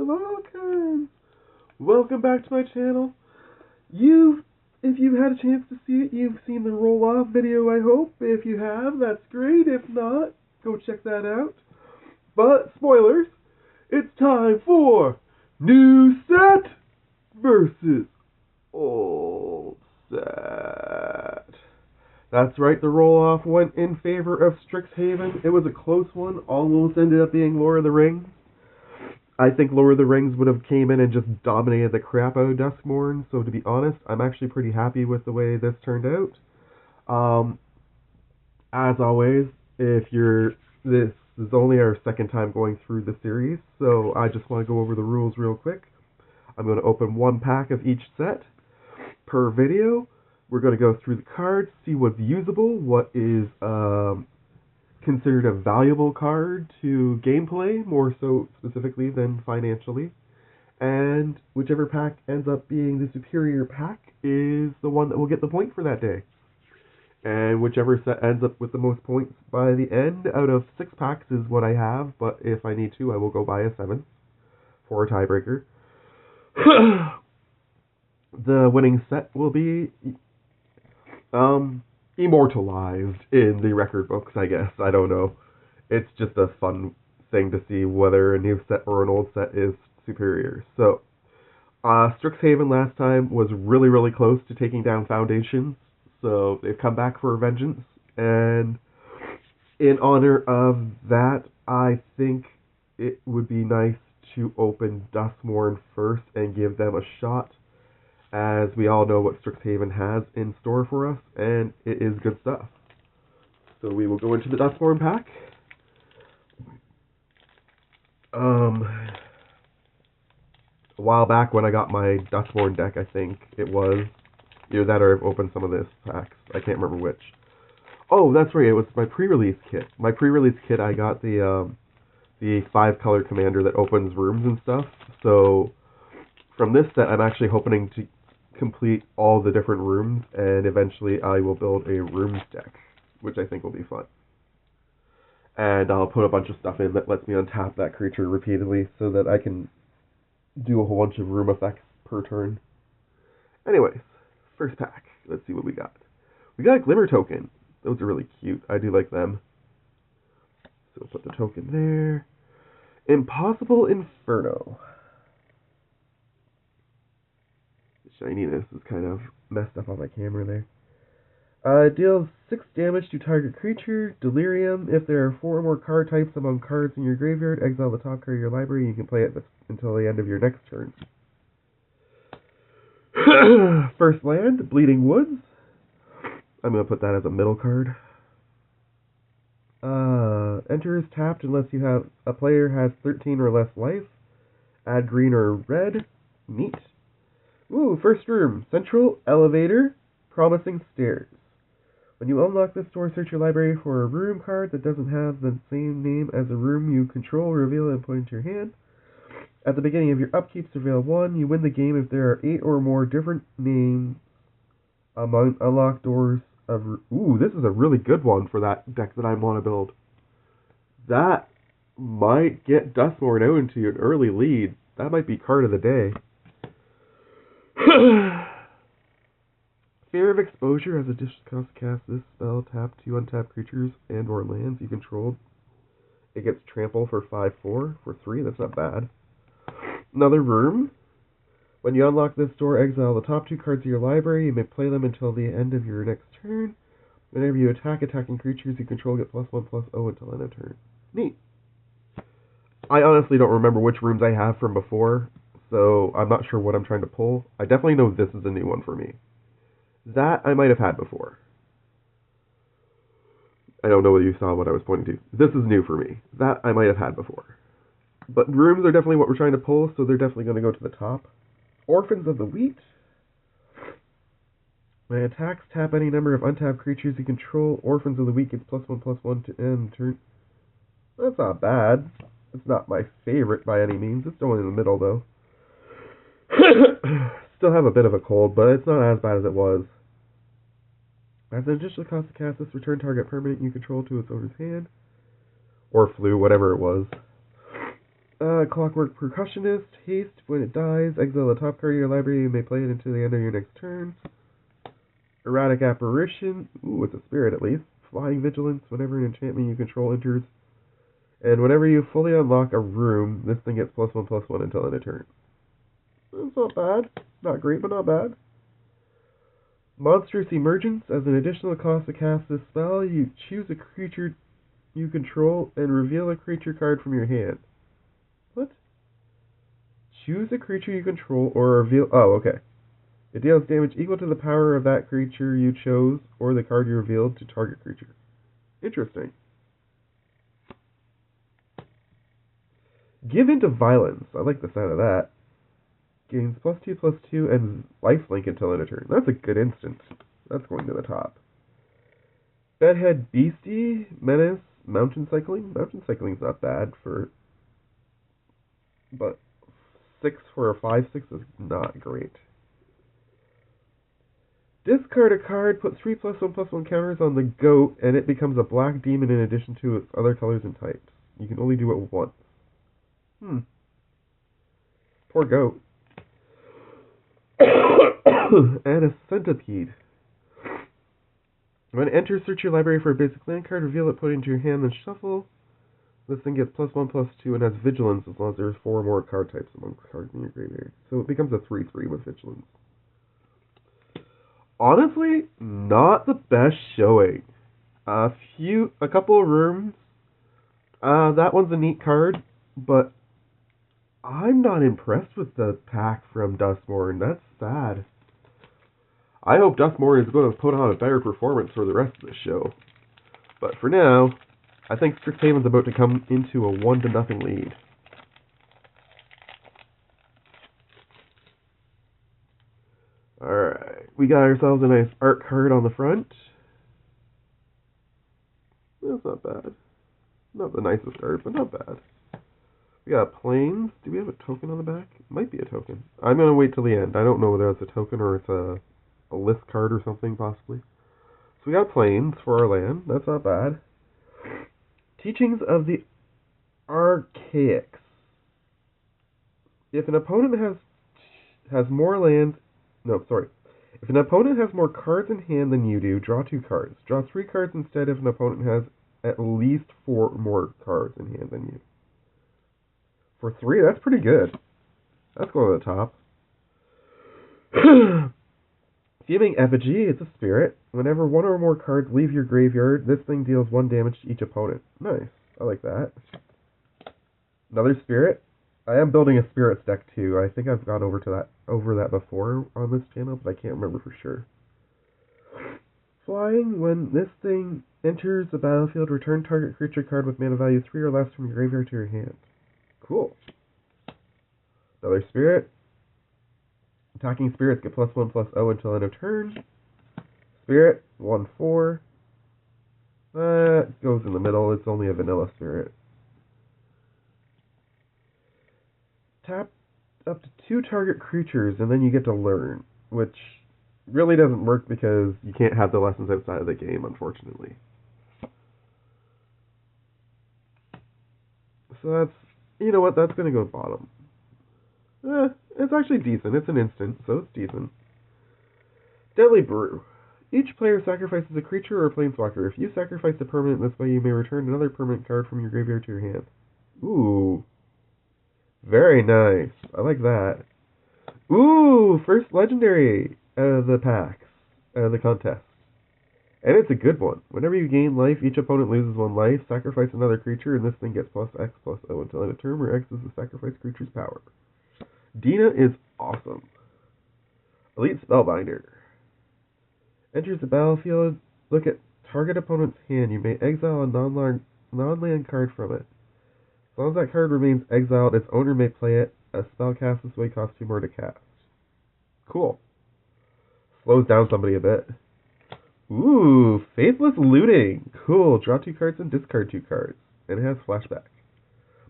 of all kinds. Welcome back to my channel. If you've had a chance to see it, you've seen the roll-off video, I hope. If you have, that's great. If not, go check that out. But, spoilers, it's time for new set versus old set. That's right, the roll-off went in favor of Strixhaven. It was a close one, almost ended up being Lord of the Rings. I think Lord of the Rings would have came in and just dominated the crap out of Duskmourn, so to be honest, I'm actually pretty happy with the way this turned out. As always, this is only our second time going through the series, so I just want to go over the rules real quick. I'm going to open one pack of each set per video. We're going to go through the cards, see what's usable, what is considered a valuable card to gameplay, more so specifically than financially. And whichever pack ends up being the superior pack is the one that will get the point for that day. And whichever set ends up with the most points by the end out of 6 packs is what I have, but if I need to, I will go buy a 7th for a tiebreaker. The winning set will be immortalized in the record books, I guess. I don't know. It's just a fun thing to see whether a new set or an old set is superior. So, Strixhaven last time was really, really close to taking down Foundations. So, they've come back for a vengeance. And in honor of that, I think it would be nice to open Duskmourn first and give them a shot, as we all know what Strixhaven has in store for us, and it is good stuff. So we will go into the Duskmourn pack. A while back when I got my Duskmourn deck, I think it was either that or I've opened some of this packs. I can't remember which. Oh, that's right, it was my pre-release kit. My pre-release kit, I got the 5-color commander that opens rooms and stuff. So from this set, I'm actually hoping to complete all the different rooms, and eventually I will build a rooms deck, which I think will be fun. And I'll put a bunch of stuff in that lets me untap that creature repeatedly so that I can do a whole bunch of room effects per turn. Anyways, first pack. Let's see what we got. We got a Glimmer token. Those are really cute. I do like them. So we'll put the token there. Impossible Inferno. Shininess is kind of messed up on my camera there. Deals 6 damage to target creature. Delirium. If there are 4 or more card types among cards in your graveyard, exile the top card of your library. You can play it until the end of your next turn. First land, Bleeding Woods. I'm going to put that as a middle card. Enters tapped unless a player has 13 or less life. Add green or red. Neat. Ooh, first room. Central Elevator. Promising Stairs. When you unlock this door, search your library for a room card that doesn't have the same name as a room you control, reveal it and put it into your hand. At the beginning of your upkeep, surveil 1. You win the game if there are 8 or more different names among unlocked doors of... Ooh, this is a really good one for that deck that I want to build. That might get Duskmourn out into an early lead. That might be card of the day. Fear of Exposure. As a additional cost to cast this spell, tap 2 untapped creatures and or lands you controlled. It gets trample for 5/4 for 3. That's not bad. Another room. When you unlock this door, exile the top 2 cards of your library. You may play them until the end of your next turn. Whenever you attacking creatures you control, get +1/+0 until end of turn. Neat. I honestly don't remember which rooms I have from before, so I'm not sure what I'm trying to pull. I definitely know this is a new one for me. That I might have had before. I don't know whether you saw what I was pointing to. This is new for me. That I might have had before. But rooms are definitely what we're trying to pull, so they're definitely going to go to the top. Orphans of the Wheat. When it attacks, tap any number of untapped creatures you control. Orphans of the Wheat gets +1/+1 to end turn. That's not bad. It's not my favorite by any means. It's the one in the middle, though. Still have a bit of a cold, but it's not as bad as it was. As an additional cost to cast this, return target permanent you control to its owner's hand. Or flew, whatever it was. Clockwork Percussionist, haste, when it dies, exile the top card of your library, you may play it until the end of your next turn. Erratic Apparition, ooh, it's a spirit at least. Flying Vigilance, whenever an enchantment you control enters. And whenever you fully unlock a room, this thing gets +1/+1 until end of turn. That's not bad. Not great, but not bad. Monstrous Emergence, as an additional cost to cast this spell, you choose a creature you control and reveal a creature card from your hand. What? Choose a creature you control or reveal... Oh, okay. It deals damage equal to the power of that creature you chose or the card you revealed to target creature. Interesting. Give into Violence. I like the sound of that. Gains +2/+2 and lifelink until end of turn. That's a good instant. That's going to the top. Bedhead Beastie, Menace, Mountain Cycling. Mountain Cycling's not bad for... But 6 for a 5/6 is not great. Discard a card, put 3 +1/+1 counters on the goat, and it becomes a black demon in addition to its other colors and types. You can only do it once. Poor goat. And a Centipede. When it enters, search your library for a basic land card, reveal it, put it into your hand, then shuffle. This thing gets +1/+2 and has Vigilance as long as there's 4 more card types among cards in your graveyard. So it becomes a 3/3 with Vigilance. Honestly, not the best showing. A couple of rooms. That one's a neat card, but I'm not impressed with the pack from Duskmourn. That's sad. I hope Duskmourn is going to put on a better performance for the rest of the show. But for now, I think Strixhaven's about to come into a 1-0 lead. Alright, we got ourselves a nice art card on the front. That's not bad. Not the nicest art, but not bad. We got Plains. Do we have a token on the back? It might be a token. I'm going to wait till the end. I don't know whether it's a token or it's a list card or something, possibly. So we got Plains for our land. That's not bad. Teachings of the Archaics. If an opponent has more lands... No, sorry. If an opponent has more cards in hand than you do, draw 2 cards. Draw 3 cards instead if an opponent has at least 4 more cards in hand than you. For 3, that's pretty good. That's going to the top. Fuming Effigy, it's a spirit. Whenever 1 or more cards leave your graveyard, this thing deals 1 damage to each opponent. Nice. I like that. Another spirit. I am building a spirits deck too. I think I've gone over that before on this channel, but I can't remember for sure. Flying, when this thing enters the battlefield, return target creature card with mana value 3 or less from your graveyard to your hand. Cool. Another spirit. Attacking spirits get +1/+0 until end of turn. Spirit, 1/4. That goes in the middle. It's only a vanilla spirit. Tap up to 2 target creatures, and then you get to learn, which really doesn't work because you can't have the lessons outside of the game, unfortunately. So that's, you know what, that's going to go bottom. It's actually decent. It's an instant, so it's decent. Deadly Brew. Each player sacrifices a creature or a planeswalker. If you sacrifice a permanent this way, you may return another permanent card from your graveyard to your hand. Ooh. Very nice. I like that. Ooh, first legendary out of the packs, out of the contest. And it's a good one. Whenever you gain life, each opponent loses 1 life. Sacrifice another creature, and this thing gets +X/+0 until end of turn, where X is the sacrificed creature's power. Dina is awesome. Elite Spellbinder. Enters the battlefield. Look at target opponent's hand. You may exile a non-land card from it. As long as that card remains exiled, its owner may play it. A spell cast this way costs 2 more to cast. Cool. Slows down somebody a bit. Ooh, Faithless Looting. Cool. Draw 2 cards and discard 2 cards. And it has flashback.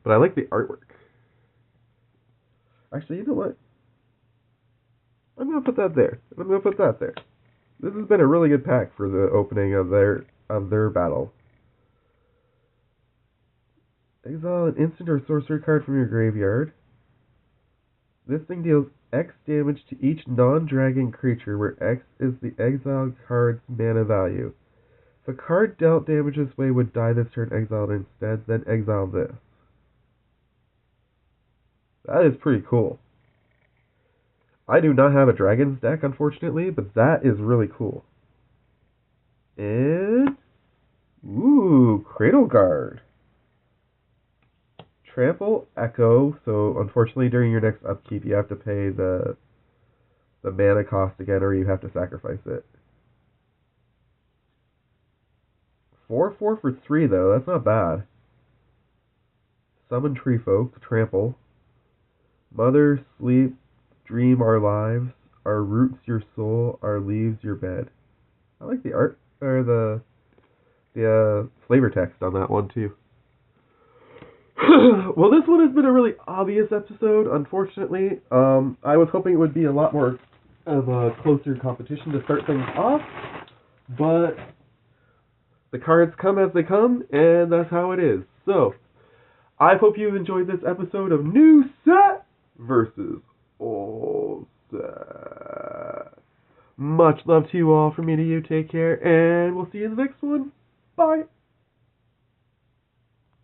But I like the artwork. Actually, you know what? I'm going to put that there. I'm going to put that there. This has been a really good pack for the opening of their battle. Exile an instant or sorcery card from your graveyard. This thing deals X damage to each non-dragon creature, where X is the exiled card's mana value. If a card dealt damage this way would die this turn, exile it instead, then exile this. That is pretty cool. I do not have a Dragons deck, unfortunately, but that is really cool. And... ooh, Cradle Guard. Trample, Echo, so unfortunately during your next upkeep you have to pay the mana cost again, or you have to sacrifice it. 4/4 for 3 though, that's not bad. Summon Tree Folk, Trample. Mother, sleep, dream our lives, our roots your soul, our leaves your bed. I like the art, or the flavor text on that one too. Well, this one has been a really obvious episode, unfortunately. I was hoping it would be a lot more of a closer competition to start things off, but the cards come as they come, and that's how it is. So, I hope you enjoyed this episode of New Set versus Old Set. Much love to you all. From me to you, take care, and we'll see you in the next one. Bye.